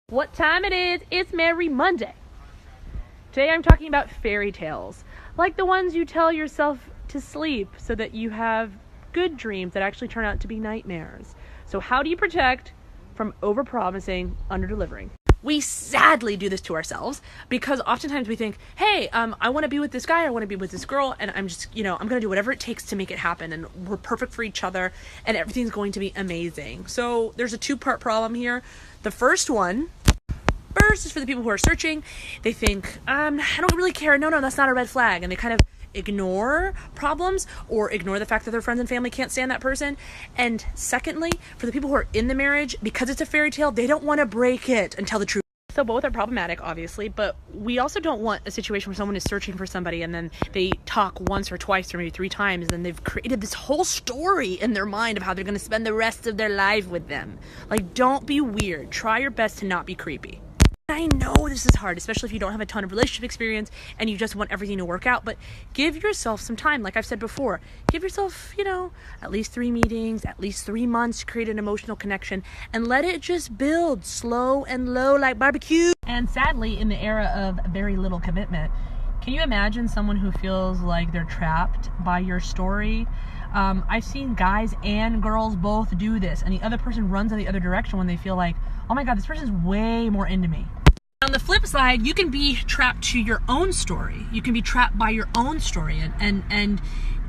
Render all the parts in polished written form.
What time it is? It's Merry Monday. Today I'm talking about fairy tales, like the ones you tell yourself to sleep so that you have good dreams that actually turn out to be nightmares. So how do you protect from overpromising, underdelivering? We sadly do this to ourselves because oftentimes we think, hey, I want to be with this guy, I want to be with this girl, and I'm just, I'm going to do whatever it takes to make it happen, and we're perfect for each other, and everything's going to be amazing. So there's a two-part problem here. The first is for the people who are searching. They think, I don't really care. No, that's not a red flag. And they kind of ignore problems or ignore the fact that their friends and family can't stand that person. And secondly, for the people who are in the marriage, because it's a fairy tale, they don't want to break it and tell the truth. So both are problematic, obviously, but we also don't want a situation where someone is searching for somebody and then they talk once or twice or maybe 3 times and they've created this whole story in their mind of how they're going to spend the rest of their life with them. Like, don't be weird. Try your best to not be creepy. I know this is hard, especially if you don't have a ton of relationship experience and you just want everything to work out, but give yourself some time. Like I've said before, give yourself, at least 3 meetings, at least 3 months to create an emotional connection, and let it just build slow and low like barbecue. And sadly, in the era of very little commitment, can you imagine someone who feels like they're trapped by your story? I've seen guys and girls both do this, and the other person runs in the other direction when they feel like, oh my God, this person's way more into me. On the flip side, you can be trapped to your own story. You can be trapped by your own story, and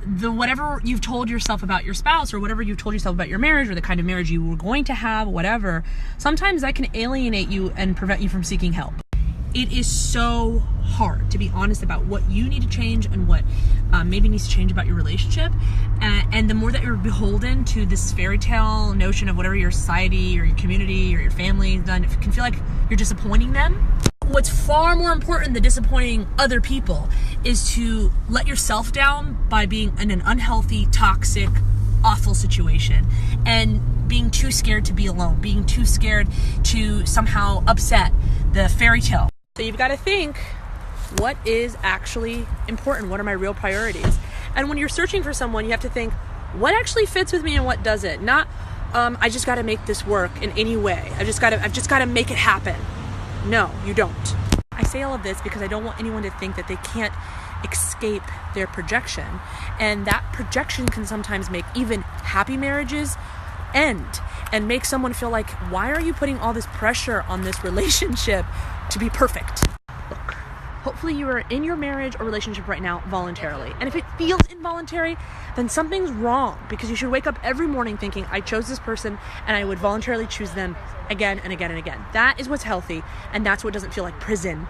the whatever you've told yourself about your spouse, or whatever you've told yourself about your marriage, or the kind of marriage you were going to have, whatever, sometimes that can alienate you and prevent you from seeking help. It is so hard to be honest about what you need to change and what maybe needs to change about your relationship. And the more that you're beholden to this fairy tale notion of whatever your society or your community or your family has done, it can feel like you're disappointing them. What's far more important than disappointing other people is to let yourself down by being in an unhealthy, toxic, awful situation and being too scared to be alone, being too scared to somehow upset the fairy tale. So you've got to think, what is actually important? What are my real priorities? And when you're searching for someone, you have to think, what actually fits with me and what doesn't? Not, I just got to make this work in any way. I've just got to make it happen. No, you don't. I say all of this because I don't want anyone to think that they can't escape their projection. And that projection can sometimes make even happy marriages end and make someone feel like, why are you putting all this pressure on this relationship to be perfect? Look, hopefully you are in your marriage or relationship right now voluntarily. And if it feels involuntary, then something's wrong, because you should wake up every morning thinking, I chose this person and I would voluntarily choose them again and again and again. That is what's healthy, and that's what doesn't feel like prison.